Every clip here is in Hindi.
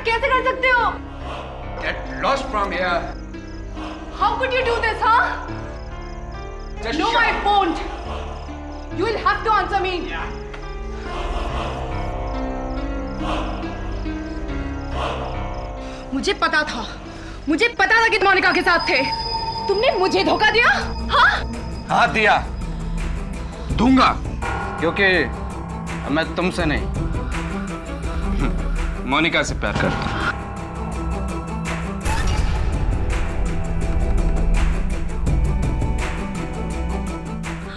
कैसे कर सकते हो? Get lost from here. How could you do this, huh? Just No, shut I up. won't. You will have to answer me. Yeah. मुझे पता था कि मोनिका के साथ थे। तुमने मुझे धोखा दिया, हाँ? हाँ दिया, दूंगा, क्योंकि मैं तुमसे नहीं मोनिका से प्यार करता हूँ।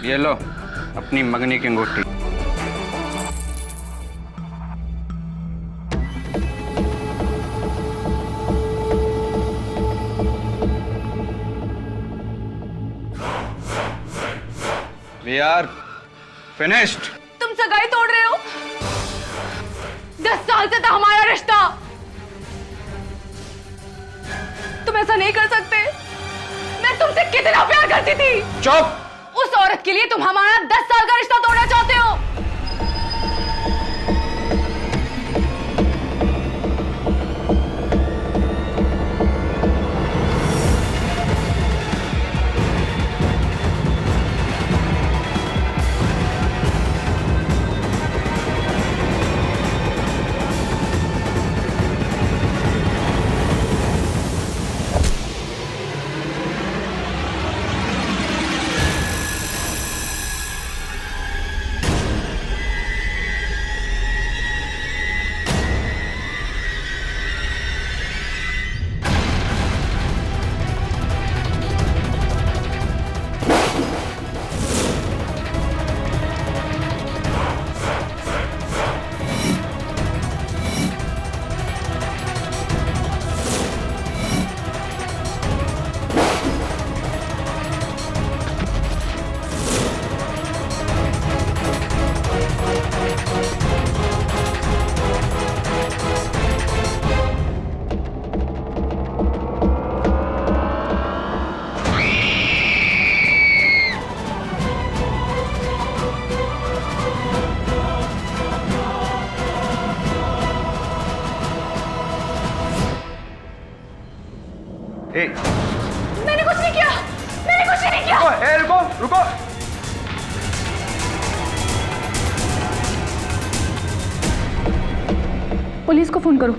ये लो अपनी मंगनी की अंगूठी। We are finished. तुम सगाई तोड़ रहे हो? 10 साल से था हमारा रिश्ता। तुम ऐसा नहीं कर सकते। मैं तुमसे कितना प्यार करती थी। चुप। उस औरत के लिए तुम हमारा 10 साल का रिश्ता तोड़ना चाहते हो। Hey. मैंने कुछ नहीं किया। रुको, रुको। पुलिस को फोन करो।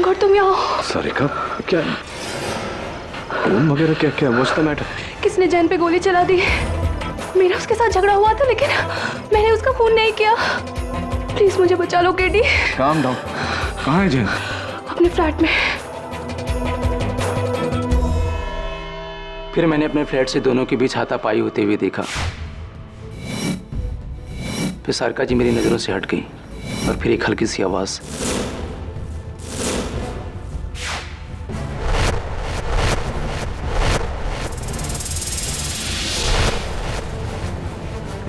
और तुम यहाँ हो? सारिका, क्या खून वगैरह क्या व्हाट्स द मैटर? किसने जैन पे गोली चला दी? मेरा उसके साथ झगड़ा हुआ था, लेकिन मैंने उसका खून नहीं किया। प्लीज मुझे बचा लो केडी। Calm down. कहाँ है जैन? अपने फ्लैट में। फिर मैंने अपने फ्लैट से दोनों के बीच हाथापाई होते हुए देखा। फिर सारिका जी मेरी नजरों से हट गई और फिर एक हल्की सी आवाज।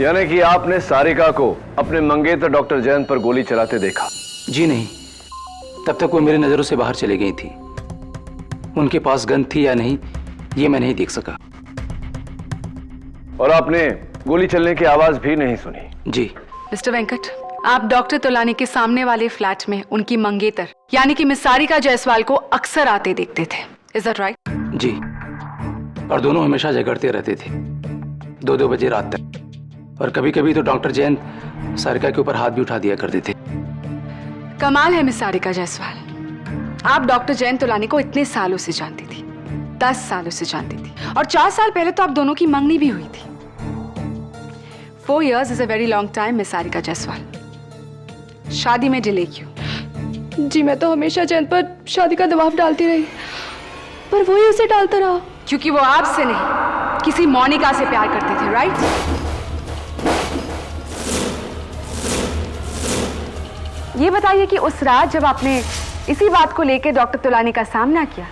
यानी कि आपने सारिका को अपने मंगेतर डॉक्टर जैन पर गोली चलाते देखा? जी नहीं, तब तक वो मेरी नजरों से बाहर चली गई थी। उनके पास गन थी या नहीं ये मैं नहीं देख सका। और आपने गोली चलने की आवाज भी नहीं सुनी? जी। मिस्टर वेंकट, आप डॉक्टर तोलानी के सामने वाले फ्लैट में उनकी मंगेतर यानी कि मिस सारिका जायसवाल को अक्सर आते देखते थे। Is that right? जी, और दोनों हमेशा झगड़ते रहते थे 2-2 बजे रात तक। और कभी कभी तो डॉक्टर जैन सारिका के ऊपर हाथ भी उठा दिया करते थे। कमाल है मिस सारिका जायसवाल, आप डॉक्टर जैन तोलानी को इतने सालों से जानती थी, 10 सालों से जानती थी, और 4 साल पहले तो आप दोनों की मंगनी भी हुई थी। 4 years is a very long time miss Sarika Jaiswal. शादी में डिले क्यों? जी मैं तो हमेशा जैन पर शादी का दबाव डालती रही, पर वही उसे डालता रहा। क्योंकि वो आपसे नहीं किसी मोनिका से प्यार करते थे, राइट? ये बताइए कि उस रात जब आपने इसी बात को लेकर डॉक्टर तोलानी का सामना किया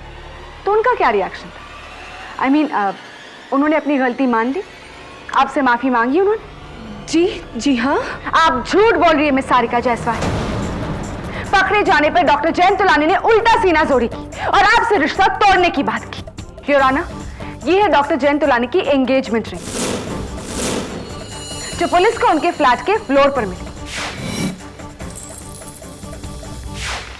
तो उनका क्या रिएक्शन था? I mean, उन्होंने अपनी गलती मान ली, आपसे माफी मांगी उन्होंने? जी हाँ। आप झूठ बोल रही है मिस सारिका जायसवाल। पकड़े जाने पर डॉक्टर जयंत तोलानी ने उल्टा सीना जोड़ी की और आपसे रिश्ता तोड़ने की बात की। योर ऑनर, ये है डॉक्टर जयंत तोलानी की एंगेजमेंट रिंग, जो पुलिस को उनके फ्लैट के फ्लोर पर मिली।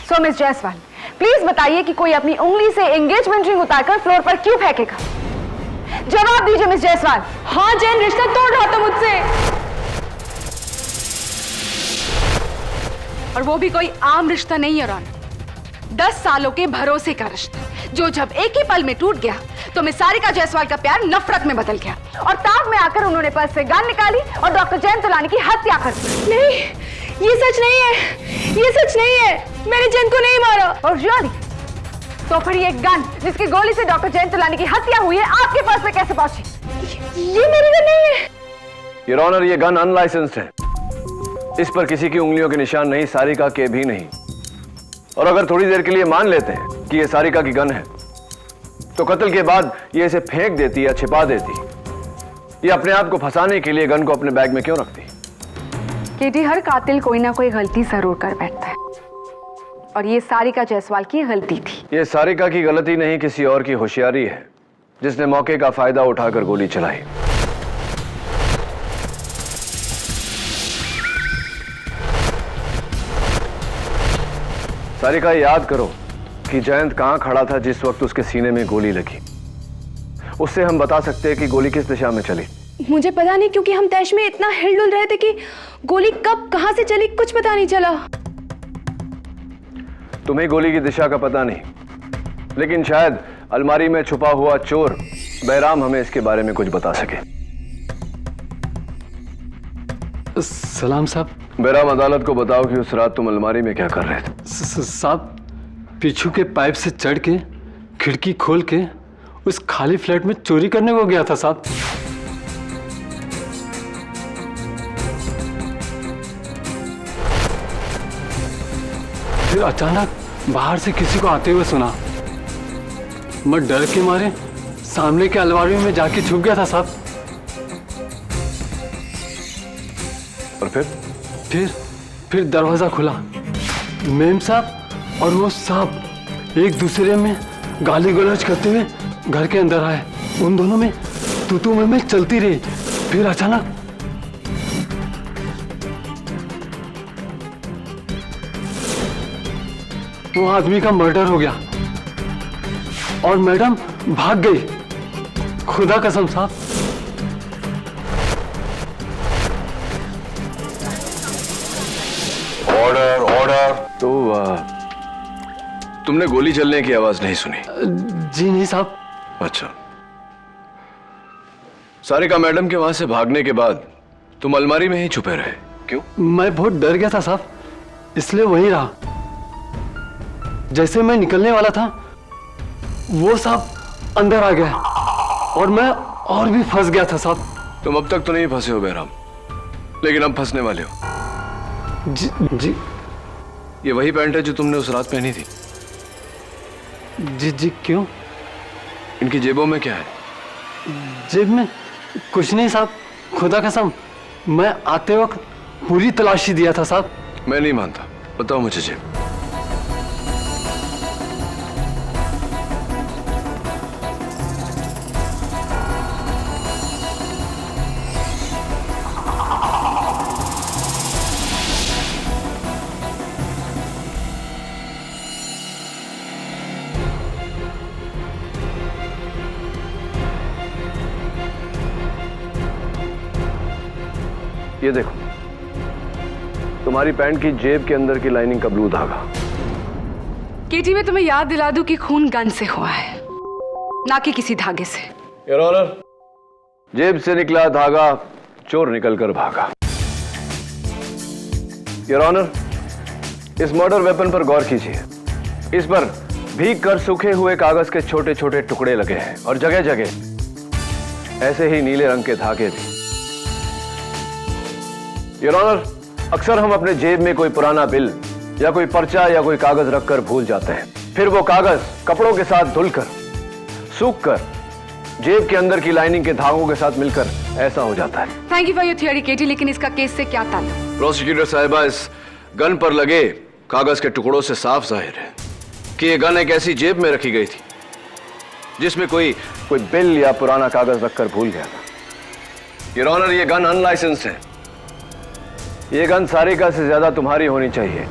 सो मिस जायसवाल, प्लीज बताइए कि कोई अपनी उंगली से एंगेजमेंट रिंग उतारकर फ्लोर पर क्यों फेंकेगा? जवाब दीजिए मिस जायसवाल। हाँ, जैन रिश्ता तोड़ रहा था मुझसे। और वो भी कोई आम रिश्ता नहीं है रौनक, 10 सालों के भरोसे का रिश्ता, जो जब एक ही पल में टूट गया तो मिस सारिका जायसवाल का प्यार नफरत में बदल गया और ताक में आकर उन्होंने पर्स से गन निकाली और डॉक्टर जयंत तोलानी की हत्या कर दी। नहीं, ये सच नहीं है, ये सच नहीं है। मैंने जयंत को नहीं मारा। और रियली? तो फिर ये गन जिसकी गोली से डॉक्टर जयंत तोलानी की हत्या हुई है आपके पर्स में कैसे पहुंची? ये मेरी गन नहीं है। योर ऑनर, ये गन अनलाइसेंस्ड है। इस पर किसी की उंगलियों के निशान नहीं, सारिका के भी नहीं। और अगर थोड़ी देर के लिए मान लेते हैं कि ये सारिका की गन है, तो कत्ल के बाद ये इसे फेंक देती या छिपा देती। ये अपने आप को फंसाने के लिए गन को अपने बैग में क्यों रखती? केटी, हर कातिल कोई ना कोई गलती जरूर कर बैठता है और ये सारिका जायसवाल की गलती थी। ये सारिका की गलती नहीं, किसी और की होशियारी है, जिसने मौके का फायदा उठाकर गोली चलाई। सारिका, याद करो कि जयंत कहां खड़ा था जिस वक्त उसके सीने में गोली लगी। उससे हम बता सकते हैं कि गोली किस दिशा में चली। मुझे पता नहीं, क्योंकि हम तैश में इतना हिलडुल रहे थे कि गोली कब कहां से चली कुछ पता नहीं चला। तुम्हें गोली की दिशा का पता नहीं, लेकिन शायद अलमारी में छुपा हुआ चोर बैराम हमें इसके बारे में कुछ बता सके। सलाम साहब। बैराम, अदालत को बताओ कि उस रात तुम अलमारी में क्या कर रहे थे? साहब, पीछू के पाइप से चढ़ के खिड़की खोल के उस खाली फ्लैट में चोरी करने को गया था साहब। फिर अचानक बाहर से किसी को आते हुए सुना। मैं डर के मारे सामने के अलमारी में जाके छुप गया था साहब। और फिर दरवाजा खुला। मेम साहब और वो साहब एक दूसरे में गाली गलौज करते हुए घर के अंदर आए। उन दोनों में तू में चलती रही। फिर अचानक वो आदमी का मर्डर हो गया और मैडम भाग गई। खुदा कसम साहब। Order order. तो तुमने गोली चलने की आवाज नहीं सुनी? जी नहीं साहब। अच्छा, सारिका मैडम के वहां से भागने के बाद तुम अलमारी में ही छुपे रहे, क्यों? मैं बहुत डर गया था साहब, इसलिए वहीं रहा। जैसे मैं निकलने वाला था वो साहब अंदर आ गया और मैं और भी फंस गया था साहब। तुम अब तक तो नहीं फंसे हो बैराम, लेकिन अब फंसने वाले हो। जी ये वही पैंट है जो तुमने उस रात पहनी थी? जी क्यों? इनकी जेबों में क्या है? जेब में कुछ नहीं साहब, खुदा कसम मैं आते वक्त पूरी तलाशी दिया था साहब। मैं नहीं मानता, बताओ मुझे जेब। ये देखो, तुम्हारी पैंट की जेब के अंदर की लाइनिंग का ब्लू धागा। केटी, मैं तुम्हें याद दिला दूं कि खून गन से हुआ है, ना कि किसी धागे से। योर ऑनर, जेब से निकला धागा चोर निकलकर भागा। योर ऑनर, इस मर्डर वेपन पर गौर कीजिए। इस पर भीग कर सूखे हुए कागज के छोटे छोटे टुकड़े लगे हैं और जगह जगह ऐसे ही नीले रंग के धागे भी। योर ऑनर, अक्सर हम अपने जेब में कोई पुराना बिल या कोई पर्चा या कोई कागज रखकर भूल जाते हैं। फिर वो कागज कपड़ों के साथ धुलकर, सूखकर जेब के अंदर की लाइनिंग के धागों के साथ मिलकर ऐसा हो जाता है। Thank you for your theory KT, लेकिन इसका केस से क्या ताल्लुक? प्रोसिक्यूटर साहिबा, इस गन पर लगे कागज के टुकड़ों से साफ जाहिर है कि यह गन एक ऐसी जेब में रखी गई थी जिसमें कोई बिल या पुराना कागज रखकर भूल गया था। योर ऑनर, यह गन अनलाइसेंस्ड है। यह गन सारिका से ज्यादा तुम्हारी होनी चाहिए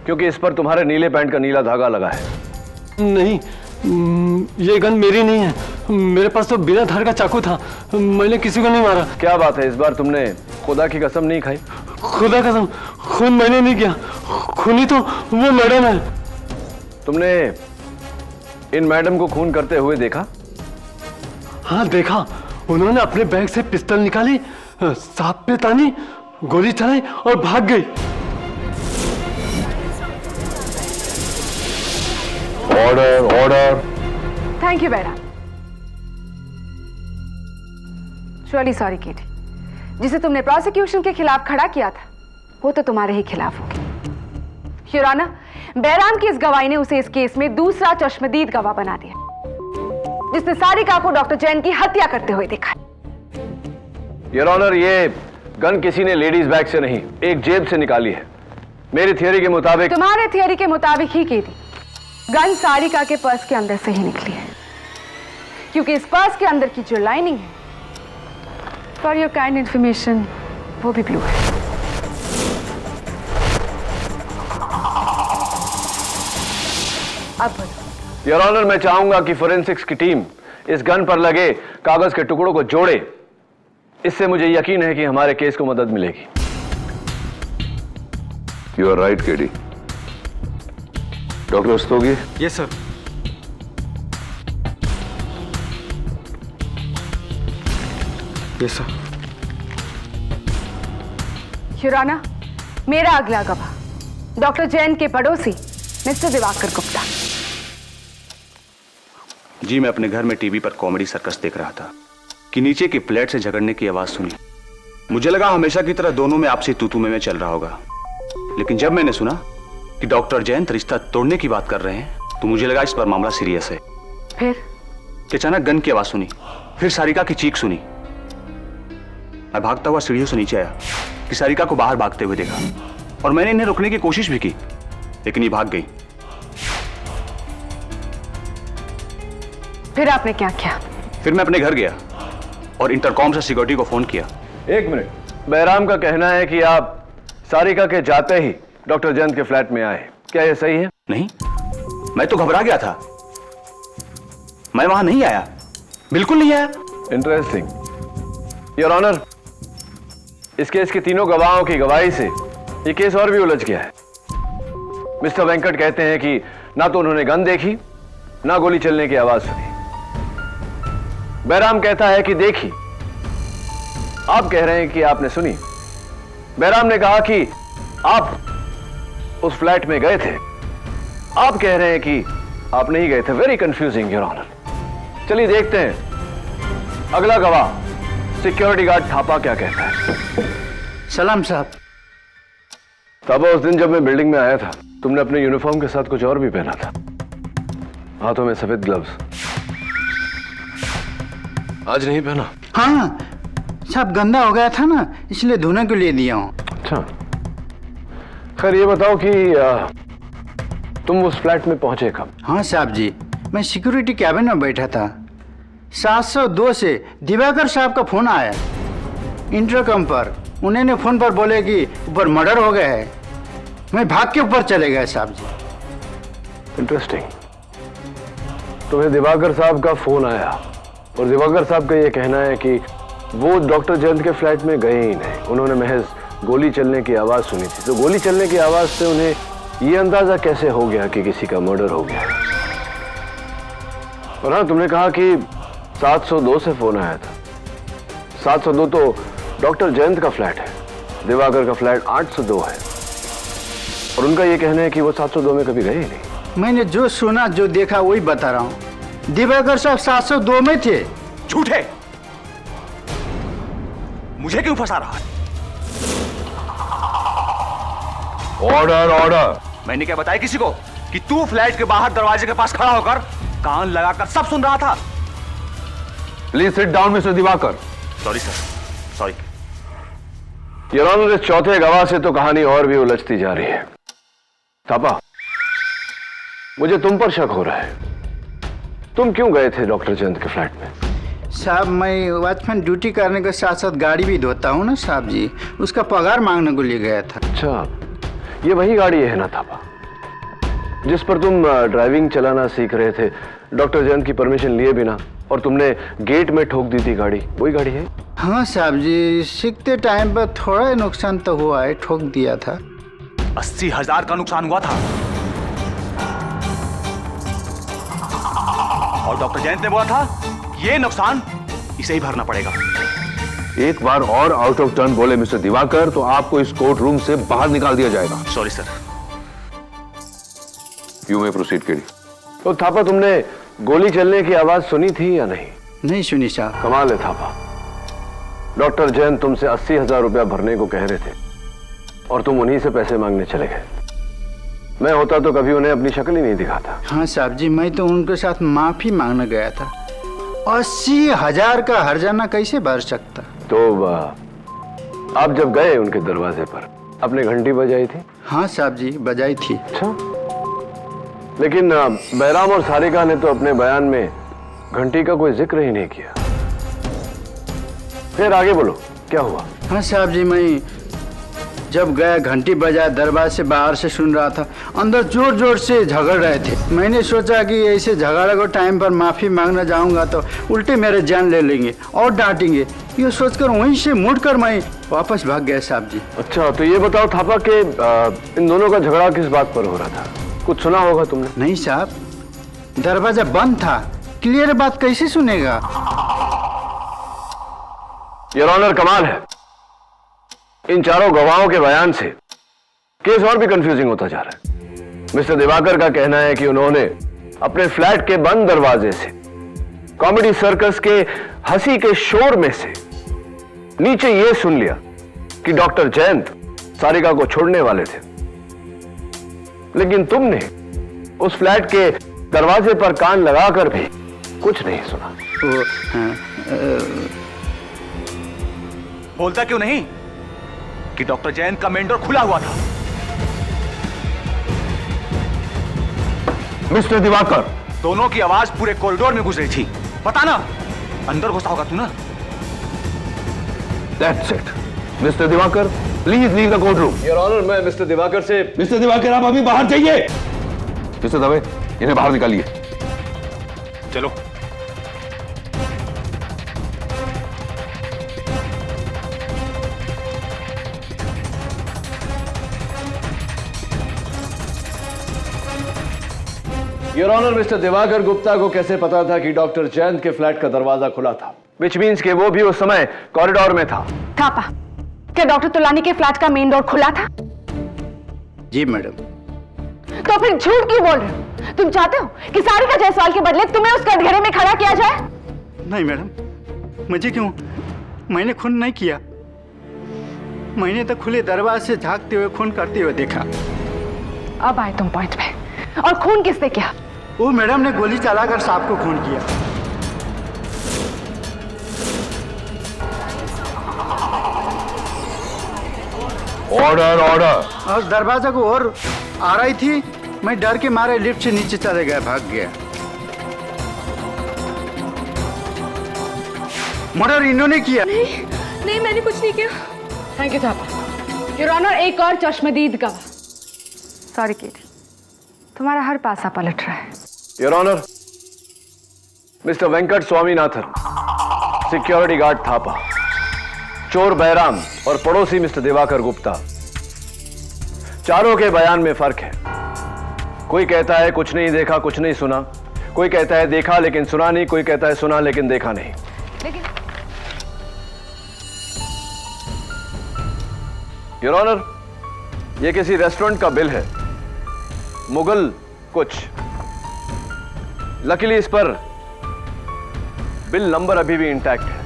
क्योंकि इस पर तुम्हारे नीले पैंट का नीला धागा लगा है। नहीं, ये गन मेरी नहीं है। मेरे पास तो बिना धार का चाकू था। मैंने किसी को नहीं मारा। क्या बात है, इस बार तुमने खुदा की कसम नहीं खाई? खुदा कसम, खून मैंने नहीं किया। खूनी तो वो मैडम है। तुमने इन मैडम को खून करते हुए देखा? हाँ देखा। उन्होंने अपने बैग से पिस्तौल निकाली, सांप पे तानी, गोली चलाई और भाग गई। Order, order. थैंक यू बैरा। रियली सॉरी केटी, जिसे तुमने प्रोसिक्यूशन के खिलाफ खड़ा किया था वो तो तुम्हारे ही खिलाफ होगी। योर ऑनर, बैराम की इस गवाही ने उसे इस केस में दूसरा चश्मदीद गवाह बना दिया जिसने सारिका को डॉक्टर जैन की हत्या करते हुए देखा। योर ऑनर, ये गन किसी ने लेडीज बैग से नहीं, एक जेब से निकाली है। मेरी थियोरी के मुताबिक। तुम्हारे थियोरी के मुताबिक ही केटी, गन सारिका के पर्स के अंदर से ही निकली है क्योंकि इस पर्स के अंदर की जो लाइनिंग है, फॉर योर काइंड इंफॉर्मेशन, वो भी ब्लू है। अब बताओ। योर ऑनर, मैं चाहूंगा कि फोरेंसिक्स की टीम इस गन पर लगे कागज के टुकड़ों को जोड़े। इससे मुझे यकीन है कि हमारे केस को मदद मिलेगी। You are right KD. Doctor Rastogi? Yes sir. Yes sir. Your honour, मेरा अगला गवाह डॉक्टर जैन के पड़ोसी मिस्टर दिवाकर गुप्ता। जी, मैं अपने घर में टीवी पर कॉमेडी सर्कस देख रहा था कि नीचे की प्लेट से झगड़ने की आवाज सुनी। मुझे लगा हमेशा की तरह दोनों में आपसी तू-तू में चल रहा होगा, लेकिन जब मैंने सुना कि डॉक्टर जैन रिश्ता तोड़ने की बात कर रहे हैं तो मुझे लगा इस पर मामला सीरियस है। फिर कि अचानक गन की आवाज सुनी, फिर सारिका की चीख सुनी। मैं भागता हुआ सीढ़ियों से नीचे आया कि सारिका को बाहर भागते हुए देखा और मैंने इन्हें रोकने की कोशिश भी की, लेकिन ये भाग गई। फिर आपने क्या किया? फिर मैं अपने घर गया और इंटरकॉम से सिक्योरिटी को फोन किया। एक मिनट, बैराम का कहना है कि आप सारिका के जाते ही डॉक्टर जैन के फ्लैट में आए, क्या यह सही है? नहीं, मैं तो घबरा गया था। मैं वहां नहीं आया, बिल्कुल नहीं आया। इंटरेस्टिंग। योर ऑनर, इस केस के तीनों गवाहों की गवाही से यह केस और भी उलझ गया है। मिस्टर वेंकट कहते हैं कि ना तो उन्होंने गन देखी, ना गोली चलने की आवाज सुनी। बैराम कहता है कि देखी। आप कह रहे हैं कि आपने सुनी। बैराम ने कहा कि आप उस फ्लैट में गए थे। आप कह रहे हैं कि आप नहीं गए थे। Very confusing your honour. चलिए देखते हैं अगला गवाह सिक्योरिटी गार्ड थापा क्या कहता है। सलाम साहब। थापा, उस दिन जब मैं बिल्डिंग में आया था तुमने अपने यूनिफॉर्म के साथ कुछ और भी पहना था, हाथों में सफेद ग्लव्स। आज नहीं पहना? हाँ साहब, गंदा हो गया था ना, इसलिए धोने के लिए दिया हूँ। अच्छा, खैर ये बताओ कि तुम उस फ्लैट में पहुंचे कब? हाँ साहब जी, मैं सिक्योरिटी कैबिन में बैठा था। 702 से दिवाकर साहब का फोन आया इंटरकम पर। उन्होंने फोन पर बोले कि ऊपर मर्डर हो गया है। मैं भाग के ऊपर चले गए साहब जी। इंटरेस्टिंग। तुम्हें दिवाकर साहब का फोन आया और दिवाकर साहब का यह कहना है कि वो डॉक्टर जैन के फ्लैट में गए ही नहीं, उन्होंने महज गोली चलने की आवाज सुनी थी। तो गोली चलने की आवाज से उन्हें यह अंदाजा कैसे हो गया कि किसी का मर्डर हो गया? और हाँ, तुमने कहा कि 702 से फोन आया था। 702 तो डॉक्टर जयंत का फ्लैट है, दिवाकर का फ्लैट 802 है और उनका यह कहना है कि वो 702 में कभी गए ही नहीं। मैंने जो सुना, जो देखा वही बता रहा हूँ। दिवाकर साहब 702 में थे। झूठे, मुझे क्यों फंसा रहा है? Order, order. मैंने क्या बताया किसी को कि तू फ्लैट के बाहर दरवाजे के पास खड़ा होकर कान लगाकर सब सुन रहा था? Please sit down mister Diwakar. Sorry sir, sorry. Your honour, इस चौथे गवाह से तो कहानी और भी उलझती जा रही है। थापा, मुझे तुम पर शक हो रहा है। तुम क्यों गए थे डॉक्टर जयंत के फ्लैट में? साहब, मैं वॉचमैन ड्यूटी करने के साथ साथ गाड़ी भी धोता हूँ ना साहब जी, उसका पगार मांगने को लिए गया था। अच्छा, ये वही गाड़ी है ना थापा, जिस पर तुम ड्राइविंग चलाना सीख रहे थे डॉक्टर जयंत की परमिशन लिए बिना, और तुमने गेट में ठोक दी थी गाड़ी? वही गाड़ी है? हाँ साहब जी, सीखते टाइम पर थोड़ा नुकसान तो हुआ है, ठोक दिया था। 80,000 का नुकसान हुआ था और डॉक्टर जयंत ने बोला था ये नुकसान इसे ही भरना पड़ेगा। एक बार और आउट ऑफ टर्न बोले मिस्टर दिवाकर तो आपको इस कोर्ट रूम से बाहर निकाल दिया जाएगा। Sorry sir. You may proceed KD. तो थापा, तुमने गोली चलने की आवाज सुनी थी या नहीं? नहीं सुनी साहब। कमाल है थापा, डॉक्टर जैन तुमसे 80,000 रुपया भरने को कह रहे थे और तुम उन्हीं से पैसे मांगने चले गए। मैं होता तो कभी उन्हें अपनी शक्ल ही नहीं दिखाता। हाँ साहब जी, मैं तो उनके साथ माफी मांगने गया था। 80,000 का हर्जाना कैसे भर सकता? तो आप जब गए उनके दरवाजे पर, अपने घंटी बजाई थी? हाँ साहब जी, बजाई थी। अच्छा, लेकिन बैराम और सारिका ने तो अपने बयान में घंटी का कोई जिक्र ही नहीं किया। फिर आगे बोलो, क्या हुआ? हाँ साहब जी, मैं जब गया घंटी बजाया, दरबार से बाहर से सुन रहा था, अंदर जोर जोर से झगड़ रहे थे। मैंने सोचा कि ऐसे झगड़े को टाइम पर माफी मांगने जाऊंगा तो उल्टे मेरे जान ले लेंगे और डांटेंगे। ये सोचकर वहीं से मुड़कर मैं वापस भाग गया साहब जी। अच्छा, तो ये बताओ थापा कि इन दोनों का झगड़ा किस बात पर हो रहा था? कुछ सुना होगा तुमने? नहीं साहब, दरवाजा बंद था, क्लियर बात कैसे सुनेगा? योर ऑनर, कमाल है, इन चारों गवाहों के बयान से केस और भी कंफ्यूजिंग होता जा रहा है। मिस्टर दिवाकर का कहना है कि उन्होंने अपने फ्लैट के बंद दरवाजे से कॉमेडी सर्कस के हंसी के शोर में से नीचे यह सुन लिया कि डॉक्टर जयंत सारिका को छोड़ने वाले थे, लेकिन तुमने उस फ्लैट के दरवाजे पर कान लगाकर भी कुछ नहीं सुना। बोलता क्यों नहीं कि डॉक्टर जयंत का मेन डोर खुला हुआ था? मिस्टर दिवाकर, दोनों की आवाज पूरे कॉरिडोर में गुजरी थी। पता ना अंदर घुसा होगा तू ना। That's it. Mister Diwakar, please leave the court room. Your honour, मैं मिस्टर दिवाकर से। मिस्टर दिवाकर, आप अभी बाहर जाइए। मिस्टर दवे, इन्हें बाहर निकालिए। चलो। Your honour, mister Diwakar Gupta को कैसे पता था कि डॉक्टर जयंत के फ्लैट का दरवाजा खुला था? विच मीन्स कि वो भी उस समय कॉरिडोर में था। थापा, क्या डॉक्टर तुलानी के फ्लैट का मेन डोर खुला था? जी मैडम। तो फिर झूठ क्यों बोल रहे हो? तुम चाहते हो कि सारिका जायसवाल के बदले तुम्हें उस कटघरे में खड़ा किया जाए? नहीं मैडम, मुझे क्यों? मैंने खून नहीं किया। मैंने तो खुले दरवाजे से झांकते हुए खून करते हुए देखा। अब आए तुम पॉइंट पे। और खून किसने किया? वो मैडम ने गोली चलाकर सांप को खून किया। Order, order. और दरवाजा को और आ रही थी, मैं डर के मारे लिफ्ट से नीचे चले गया, भाग गया। मर्डर इन्होंने किया। नहीं, मैंने कुछ नहीं किया। Thank you Thapa. Your honour, एक और चश्मदीद गवाह। सॉरी केटी, तुम्हारा हर पासा पलट रहा है। Your honour, mister Venkat Swaminathan, security guard Thapa, चोर बैराम और पड़ोसी मिस्टर दिवाकर गुप्ता, चारों के बयान में फर्क है। कोई कहता है कुछ नहीं देखा, कुछ नहीं सुना। कोई कहता है देखा लेकिन सुना नहीं। कोई कहता है सुना लेकिन देखा नहीं। लेकिन योर ऑनर, यह किसी रेस्टोरेंट का बिल है, मुगल कुछ। लकीली इस पर बिल नंबर अभी भी इंटैक्ट है,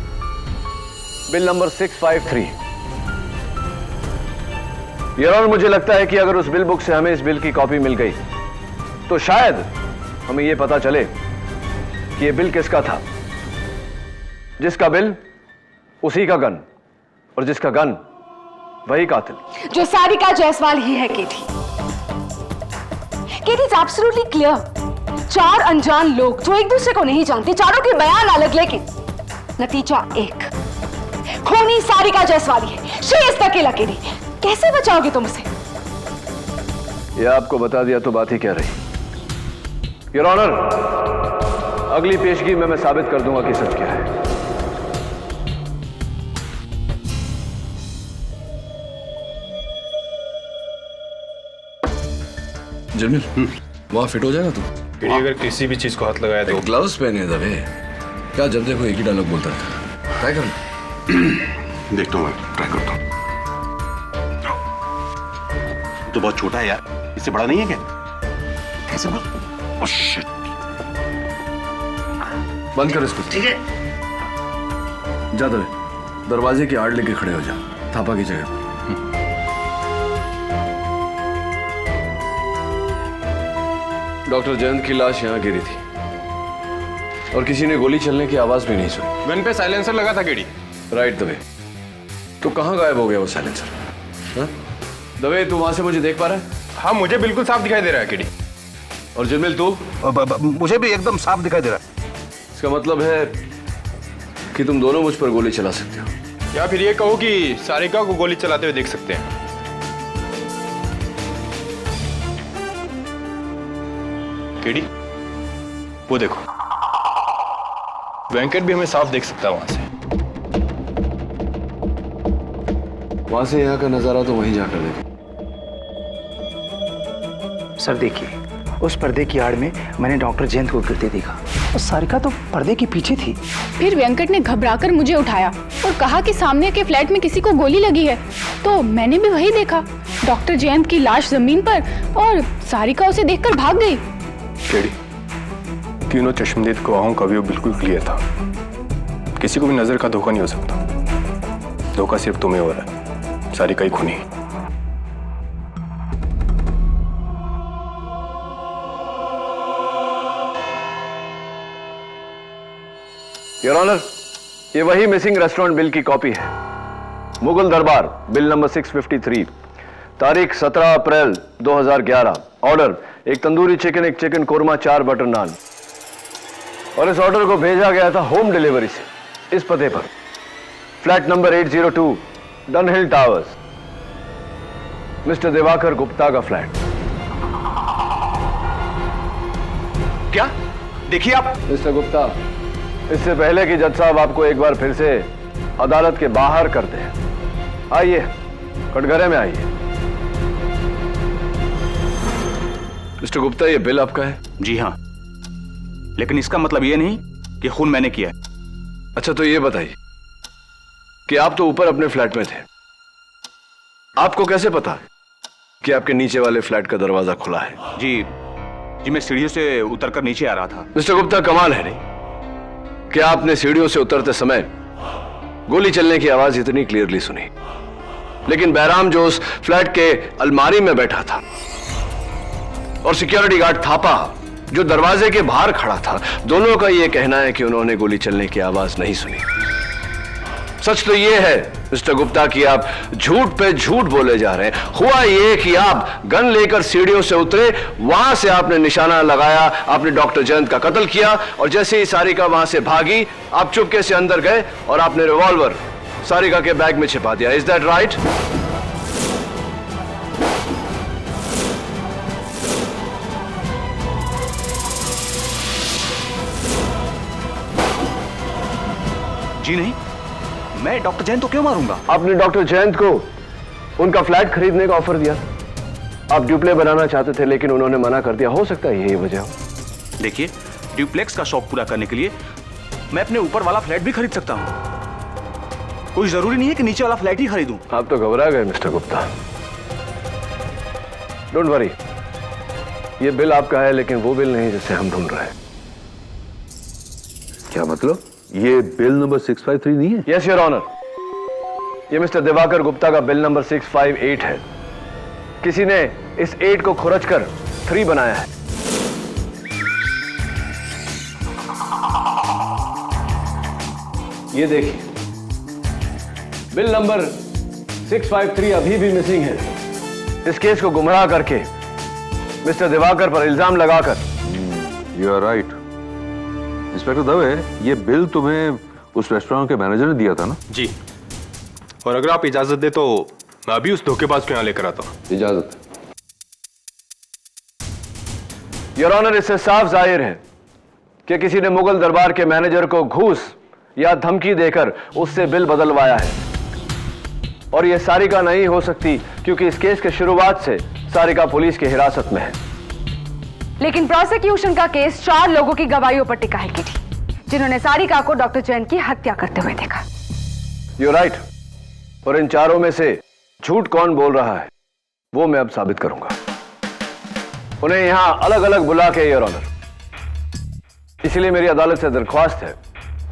बिल नंबर 653। योर ऑनर, मुझे लगता है कि अगर उस बिल बुक से हमें इस बिल की कॉपी मिल गई तो शायद हमें यह पता चले कि यह बिल किसका था। जिसका बिल उसी का गन, और जिसका गन वही कातिल। जो सारिका जायसवाल ही है केटी। केटी इज एब्सोल्युटली क्लियर। 4 अनजान लोग जो एक दूसरे को नहीं जानते, चारों के बयान अलग, लेकिन नतीजा एक। खूनी सारिका जायसवाल है। शी इज द किलर केटी। कैसे बचाओगे तुम उसे? ये आपको बता दिया तो बात ही क्या रही। योर ऑनर, अगली पेशगी में मैं साबित कर दूंगा कि सच क्या है। जमील, वहां फिट हो जाएगा तू? अगर किसी भी चीज को हाथ लगाया तो ग्लव्स पहने दबे। क्या जब देखो एक ही डायलॉग बोलता रहता? ट्राई कर। देखता हूँ, ट्राई करता हूँ। तो बहुत छोटा है यार, इससे बड़ा नहीं है क्या? कैसे बोल? Oh shit. बंद कर इसको। ठीक है। जा दबे, दरवाजे की आड़ लेके खड़े हो जा, थापा की जगह। डॉक्टर जयंत की लाश यहां गिरी थी और किसी ने गोली चलने की आवाज भी नहीं सुनी। गन पे साइलेंसर लगा था केडी। राइट दबे। तो कहां गायब हो गया वो साइलेंसर? हाँ? दबे, तू वहां से मुझे देख पा रहा है? हाँ, मुझे बिल्कुल साफ दिखाई दे रहा है केडी। और जिलमिल तू? मुझे भी एकदम साफ दिखाई दे रहा है। इसका मतलब है कि तुम दोनों मुझ पर गोली चला सकते हो। या फिर ये कहो कि सारिका को गोली चलाते हुए देख सकते हैं। केडी, वो देखो, वेंकट भी हमें साफ देख सकता है वहां से। वहां से यहाँ का नजारा तो वहीं जाकर देखो। सर देखिए, उस पर्दे की आड़ में मैंने डॉक्टर जयंत को गिरते देखा और सारिका तो पर्दे के पीछे थी। फिर वेंकट ने घबराकर मुझे उठाया और कहा कि सामने के फ्लैट में किसी को गोली लगी है। तो मैंने भी वही देखा, डॉक्टर जयंत की लाश जमीन पर और सारिका उसे देखकर भाग गई। केडी, तीनों चश्मदीद गवाहों का व्यू बिल्कुल क्लियर था। किसी को भी नजर का धोखा नहीं हो सकता। धोखा सिर्फ तुम्हें हो रहा है, सारिका ही खूनी। योर ऑनर, ये वही मिसिंग रेस्टोरेंट बिल की कॉपी है। मुगल दरबार, बिल नंबर 653, तारीख 17 अप्रैल 2011। ऑर्डर, एक तंदूरी चिकन, एक चिकन कोरमा, 4 बटर नान। और इस ऑर्डर को भेजा गया था होम डिलीवरी से इस पते पर, flat number 802, Dunhill towers, mister Diwakar Gupta का फ्लैट। क्या देखिए आप? मिस्टर गुप्ता, इससे पहले कि जज साहब आपको एक बार फिर से अदालत के बाहर करते हैं, आइए कटघरे में आइए। मिस्टर गुप्ता, ये बिल आपका है? जी हाँ, लेकिन इसका मतलब ये नहीं कि खून मैंने किया है। अच्छा, तो ये बताइए कि आप तो ऊपर अपने फ्लैट में थे, आपको कैसे पता कि आपके नीचे वाले फ्लैट का दरवाजा खुला है? जी मैं सीढ़ियों से उतरकर नीचे आ रहा था। मिस्टर गुप्ता, कमाल है नहीं कि आपने सीढ़ियों से उतरते समय गोली चलने की आवाज इतनी क्लियरली सुनी, लेकिन बैराम जो उस फ्लैट के अलमारी में बैठा था और सिक्योरिटी गार्ड थापा जो दरवाजे के बाहर खड़ा था, दोनों का यह कहना है कि उन्होंने गोली चलने की आवाज नहीं सुनी। सच तो यह है मिस्टर गुप्ता कि आप झूठ पे झूठ बोले जा रहे हैं। हुआ यह कि आप गन लेकर सीढ़ियों से उतरे, वहां से आपने निशाना लगाया, आपने डॉक्टर जयंत का कत्ल किया, और जैसे ही सारिका वहां से भागी, आप चुपके से अंदर गए और आपने रिवॉल्वर सारिका के बैग में छिपा दिया। Is that right? जी नहीं, मैं डॉक्टर जयंत को क्यों मारूंगा? आपने डॉक्टर जयंत को उनका फ्लैट खरीदने का ऑफर दिया। आप ड्यूप्ले बनाना चाहते थे, लेकिन उन्होंने मना कर दिया। हो सकता है यही वजह हो। देखिए, ड्यूप्लेक्स का शौक पूरा करने के लिए मैं अपने ऊपर वाला फ्लैट भी खरीद सकता हूं। कोई जरूरी नहीं है कि नीचे वाला फ्लैट ही खरीदूं। आप तो घबरा गए मिस्टर गुप्ता। डोंट वरी, ये बिल आपका है, लेकिन वो बिल नहीं जिसे हम ढूंढ रहे हैं। क्या मतलब? ये बिल नंबर 653 नहीं है? यस योर ऑनर, ये मिस्टर दिवाकर गुप्ता का बिल नंबर 658 है। किसी ने इस 8 को खुरच कर 3 बनाया है। ये देखिए, बिल नंबर 653 अभी भी मिसिंग है। इस केस को गुमराह करके मिस्टर दिवाकर पर इल्जाम लगाकर। You are right inspector Dave, ये बिल तुम्हें उस रेस्टोरेंट के मैनेजर ने दिया था ना? जी, और अगर आप इजाजत दे तो मैं अभी उस धोखेबाज को यहाँ लेकर आता हूँ। इजाजत। योर ऑनर, इससे साफ जाहिर है कि किसी ने मुगल दरबार के मैनेजर को घूस या धमकी देकर उससे बिल बदलवाया है, और यह सारिका नहीं हो सकती क्योंकि इस केस के शुरुआत से सारिका पुलिस की हिरासत में है। लेकिन प्रोसिक्यूशन का केस 4 लोगों की गवाहियों पर टिका है किटी, जिन्होंने सारिका को डॉक्टर जैन की हत्या करते हुए देखा। यू राइट, और इन चारों में से झूठ कौन बोल रहा है वो मैं अब साबित करूंगा। उन्हें यहां अलग अलग बुला के, योर ऑनर, इसलिए मेरी अदालत से दरख्वास्त है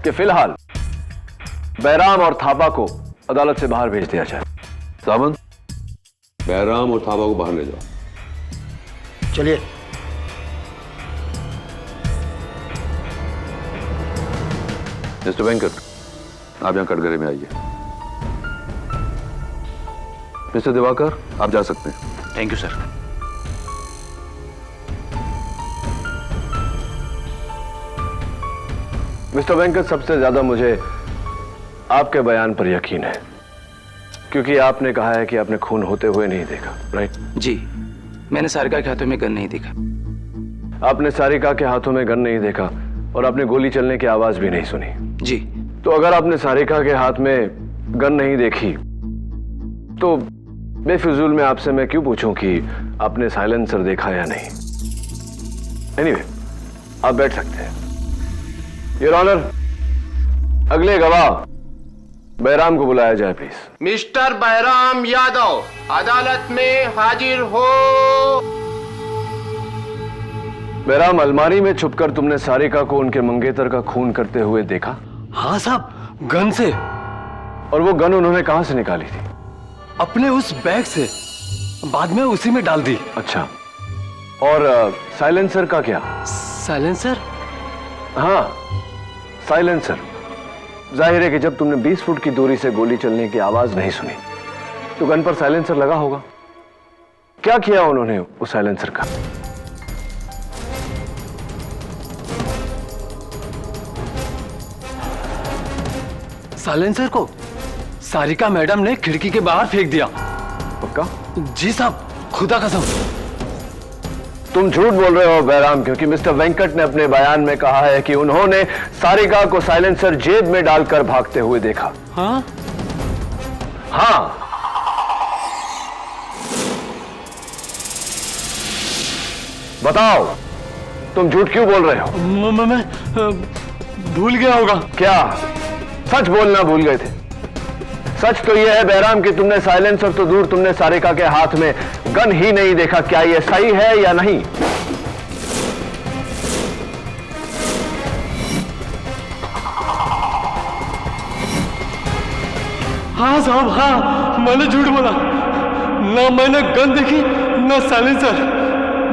कि फिलहाल बैराम और थापा को अदालत से बाहर भेज दिया जाए। सामंत, बैराम और थापा को बाहर ले जाओ। चलिए। मिस्टर वेंकट, आप यहां कटघरे में आइए। मिस्टर दिवाकर, आप जा सकते हैं। Thank you sir. Mister Venkat, सबसे ज्यादा मुझे आपके बयान पर यकीन है, क्योंकि आपने कहा है कि आपने खून होते हुए नहीं देखा, राइट? जी, मैंने सारिका के हाथों में गन नहीं देखा। आपने सारिका के हाथों में गन नहीं देखा और आपने गोली चलने की आवाज भी नहीं सुनी। जी। तो अगर आपने सारिका के हाथ में गन नहीं देखी तो बेफिजूल में आपसे मैं क्यों पूछूं कि आपने साइलेंसर देखा या नहीं? एनीवे, आप बैठ सकते हैं। योर ऑनर, अगले गवाह बैराम को बुलाया जाए प्लीज। मिस्टर बैराम यादव, अदालत में हाजिर हो। बैराम, अलमारी में छुपकर तुमने सारिका को उनके मंगेतर का खून करते हुए देखा? हाँ साहब, गन से। और वो गन उन्होंने कहां से निकाली थी? अपने उस बैग से, बाद में उसी में डाल दी। अच्छा, और साइलेंसर का क्या? साइलेंसर? हाँ, साइलेंसर। जाहिर है कि जब तुमने 20 फुट की दूरी से गोली चलने की आवाज नहीं सुनी तो गन पर साइलेंसर लगा होगा। क्या किया उन्होंने उस साइलेंसर का? साइलेंसर को सारिका मैडम ने खिड़की के बाहर फेंक दिया। पक्का? जी साहब, खुदा कसम। तुम झूठ बोल रहे हो बैराम, क्योंकि मिस्टर वेंकट ने अपने बयान में कहा है कि उन्होंने सारिका को साइलेंसर जेब में डालकर भागते हुए देखा। हाँ? हाँ। बताओ, तुम झूठ क्यों बोल रहे हो? मैं भूल गया होगा। क्या सच बोलना भूल गए थे? सच तो यह है बैराम कि तुमने साइलेंसर तो दूर, तुमने सारिका के हाथ में गन ही नहीं देखा। क्या यह सही है या नहीं? हाँ साहब, हाँ, मैंने झूठ बोला। ना मैंने गन देखी, ना साइलेंसर।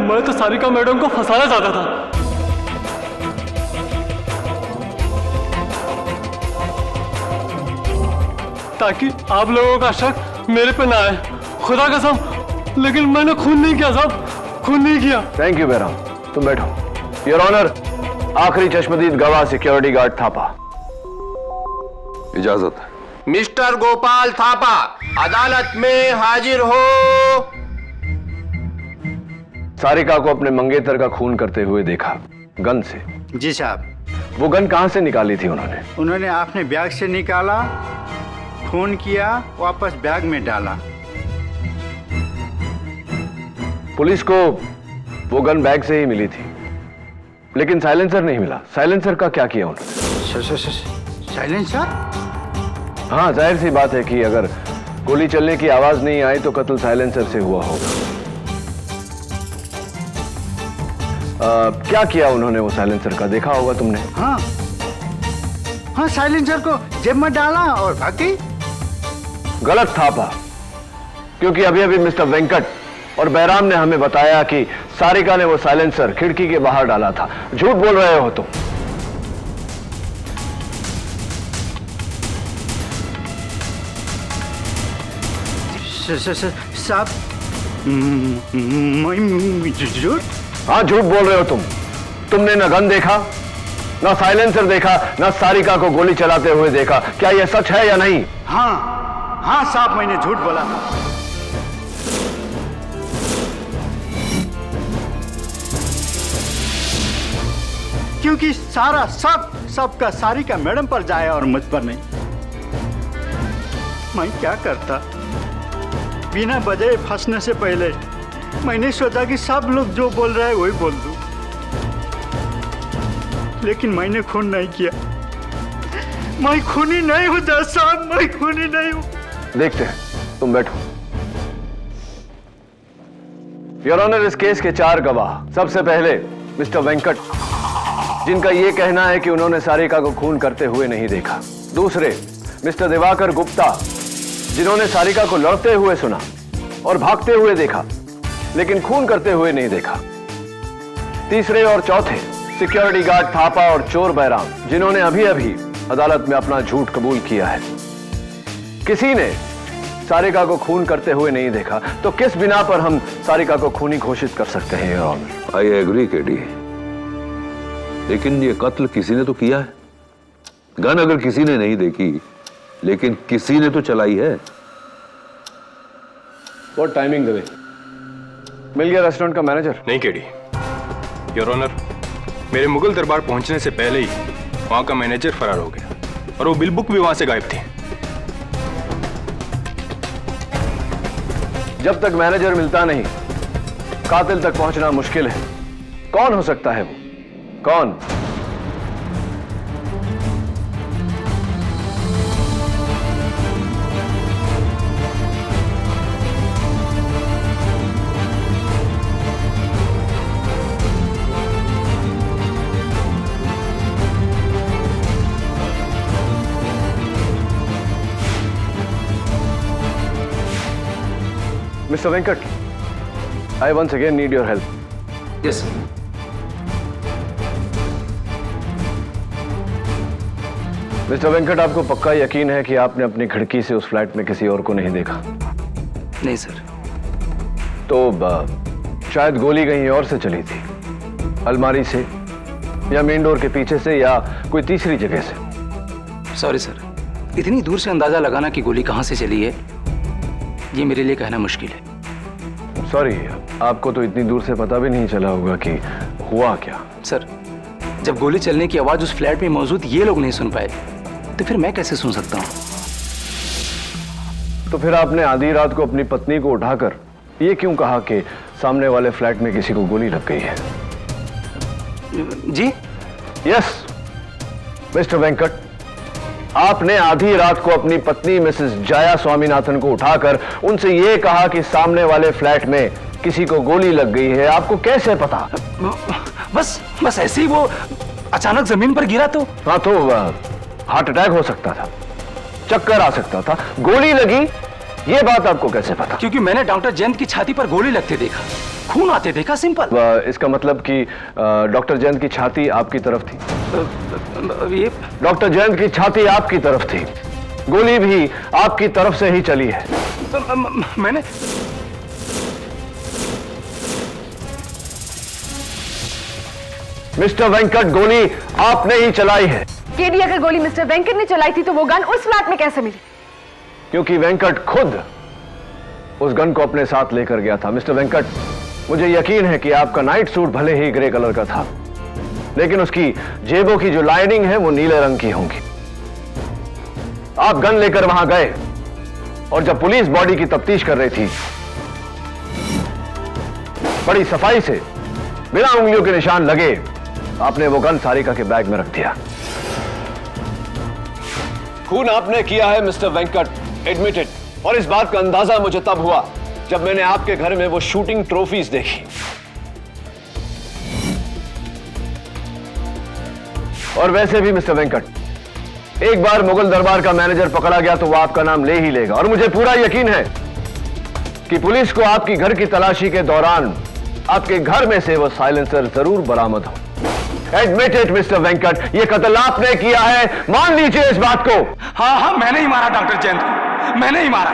मैं तो सारिका मैडम को फंसाना चाहता था। ताकि आप लोगों का शक मेरे पे ना आए। खुदा कसम, लेकिन मैंने खून नहीं किया साहब, खून नहीं किया। थैंक यू बैराम, तुम बैठो। योर ऑनर, आखिरी चश्मदीद गवाह सिक्योरिटी गार्ड थापा। इजाजत। मिस्टर गोपाल थापा, अदालत में हाजिर हो। सारिका को अपने मंगेतर का खून करते हुए देखा, गन से। जी साहब। वो गन कहां से निकाली थी उन्होंने? उन्होंने अपने बैग से निकाला, खून किया, वापस बैग में डाला। पुलिस को वो गन बैग से ही मिली थी, लेकिन साइलेंसर नहीं मिला। साइलेंसर का क्या किया उन्होंने? साइलेंसर? हाँ, जाहिर सी बात है कि अगर गोली चलने की आवाज नहीं आई तो कत्ल साइलेंसर से हुआ होगा। क्या किया उन्होंने वो साइलेंसर का? देखा होगा तुमने। हाँ हाँ, साइलेंसर को जेब में डाला और भाग गई। गलत थापा, क्योंकि अभी अभी मिस्टर वेंकट और बैराम ने हमें बताया कि सारिका ने वो साइलेंसर खिड़की के बाहर डाला था। झूठ बोल रहे हो तुम। साहब मैं झूठ? हाँ, झूठ बोल रहे हो तुमने न गन देखा, न साइलेंसर देखा, न सारिका को गोली चलाते हुए देखा। क्या यह सच है या नहीं? हाँ साहब, मैंने झूठ बोला। क्योंकि सारा सबका सारिका मैडम पर जाए और मुझ पर नहीं। मैं क्या करता, बिना वजह फंसने से पहले मैंने सोचा कि सब लोग जो बोल रहे हैं वही बोल दूं, लेकिन मैंने खून नहीं किया। मैं खूनी नहीं हूं जज साहब, मैं खूनी नहीं हूं। देखते हैं, तुम बैठो। योर ऑनर, इस केस के 4 गवाह। सबसे पहले मिस्टर वेंकट, जिनका यह कहना है कि उन्होंने सारिका को खून करते हुए नहीं देखा। दूसरे मिस्टर दिवाकर गुप्ता, जिन्होंने सारिका को लड़ते हुए सुना और भागते हुए देखा, लेकिन खून करते हुए नहीं देखा। तीसरे और चौथे सिक्योरिटी गार्ड थापा और चोर बैराम, जिन्होंने अभी अभी अदालत में अपना झूठ कबूल किया है। किसी ने सारिका को खून करते हुए नहीं देखा, तो किस बिना पर हम सारिका को खूनी घोषित कर सकते हैं, your honour? I agree KD, लेकिन ये कत्ल किसी ने तो किया है। गन अगर किसी ने नहीं देखी, लेकिन किसी ने तो चलाई है। What timing Dave? मिल गया रेस्टोरेंट का मैनेजर? नहीं केडी, योर ऑनर, मेरे मुगल दरबार पहुंचने से पहले ही वहां का मैनेजर फरार हो गया और वो बिल बुक भी वहां से गायब थी। जब तक मैनेजर मिलता नहीं, कातिल तक पहुंचना मुश्किल है। कौन हो सकता है वो? कौन? Mr. Venkat, I once again need your help. Yes. Mister Venkat, आपको पक्का यकीन है कि आपने अपनी खिड़की से उस फ्लैट में किसी और को नहीं देखा? नहीं सर। तो शायद गोली कहीं और से चली थी, अलमारी से या मेन डोर के पीछे से या कोई तीसरी जगह से। सॉरी सर, इतनी दूर से अंदाजा लगाना कि गोली कहां से चली है, ये मेरे लिए कहना मुश्किल है। सॉरी, आपको तो इतनी दूर से पता भी नहीं चला होगा कि हुआ क्या। सर, जब गोली चलने की आवाज उस फ्लैट में मौजूद ये लोग नहीं सुन पाए, तो फिर मैं कैसे सुन सकता हूं? तो फिर आपने आधी रात को अपनी पत्नी को उठाकर ये क्यों कहा कि सामने वाले फ्लैट में किसी को गोली लग गई है? जी? यस मिस्टर वेंकट, आपने आधी रात को अपनी पत्नी मिसेस जया स्वामीनाथन को उठाकर उनसे यह कहा कि सामने वाले फ्लैट में किसी को गोली लग गई है। आपको कैसे पता? बस ऐसे ही वो अचानक जमीन पर गिरा तो। हाँ, तो हार्ट अटैक हो सकता था, चक्कर आ सकता था, गोली लगी, ये बात आपको कैसे पता? क्योंकि मैंने डॉक्टर जयंत की छाती पर गोली लगते देखा, खून आते देखा, सिंपल। इसका मतलब कि डॉक्टर जयंत की छाती आपकी तरफ थी? ये डॉक्टर जयंत की छाती आपकी तरफ थी, गोली भी आपकी तरफ से ही चली है। मैंने मिस्टर वेंकट, गोली आपने ही चलाई है। केडी, अगर गोली मिस्टर वेंकट ने चलाई थी तो वो गन उस फ्लैट में कैसे मिली? क्योंकि वेंकट खुद उस गन को अपने साथ लेकर गया था। मिस्टर वेंकट, मुझे यकीन है कि आपका नाइट सूट भले ही ग्रे कलर का था, लेकिन उसकी जेबों की जो लाइनिंग है वो नीले रंग की होंगी। आप गन लेकर वहां गए और जब पुलिस बॉडी की तफ्तीश कर रही थी, बड़ी सफाई से बिना उंगलियों के निशान लगे आपने वो गन सारिका के बैग में रख दिया। खून आपने किया है मिस्टर वेंकट, एडमिटेड। और इस बात का अंदाजा मुझे तब हुआ जब मैंने आपके घर में वो शूटिंग ट्रॉफीज देखी। और वैसे भी मिस्टर वेंकट, एक बार मुगल दरबार का मैनेजर पकड़ा गया तो वो आपका नाम ले ही लेगा। और मुझे पूरा यकीन है कि पुलिस को आपकी घर की तलाशी के दौरान आपके घर में से वो साइलेंसर जरूर बरामद हो। एडमिट इट मिस्टर वेंकट, ये कत्ल आपने किया है, मान लीजिए इस बात को। हाँ, मैंने ही मारा डॉक्टर जयंत को, मैंने ही मारा।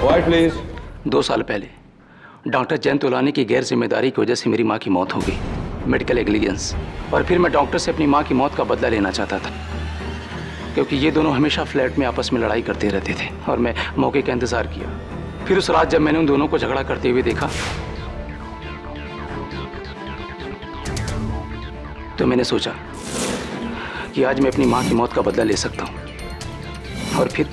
Quite please. 2 साल पहले डॉक्टर जयंत तोलानी की गैर जिम्मेदारी की वजह से मेरी माँ की मौत हो गई, मेडिकल नेग्लिजेंस। और फिर मैं डॉक्टर से अपनी माँ की मौत का बदला लेना चाहता था, क्योंकि ये दोनों हमेशा फ्लैट में आपस में लड़ाई करते रहते थे और मैं मौके का इंतजार किया। फिर उस रात जब मैंने उन दोनों को झगड़ा करते हुए देखा तो मैंने सोचा कि आज मैं अपनी माँ की मौत का बदला ले सकता हूँ। और फिर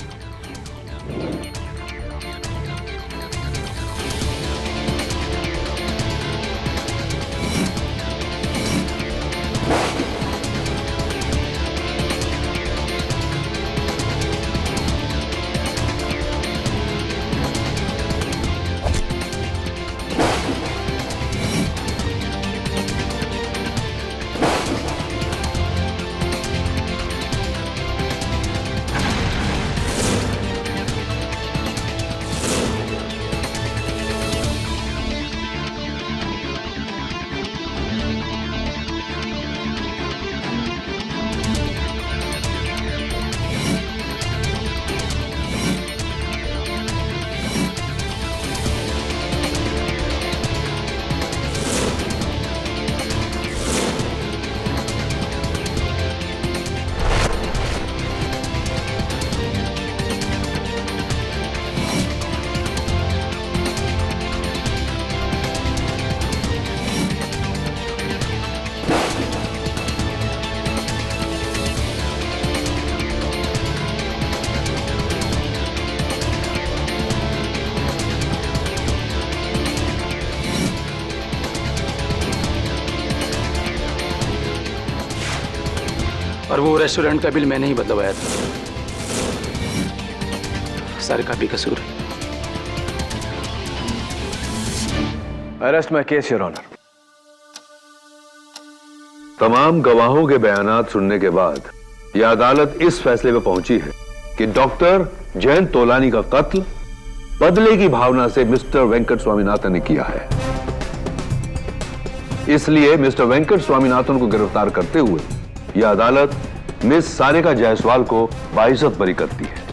और वो रेस्टोरेंट का बिल मैंने ही बदलवाया था। सारिका भी कसूर है। Arrest my case your honour. तमाम गवाहों के बयानात सुनने के बाद यह अदालत इस फैसले पर पहुंची है कि डॉक्टर जयंत तोलानी का कत्ल बदले की भावना से मिस्टर वेंकट स्वामीनाथन ने किया है। इसलिए मिस्टर वेंकट स्वामीनाथन को गिरफ्तार करते हुए यह अदालत मिस सारिका जायसवाल को बाइज्जत बरी करती है।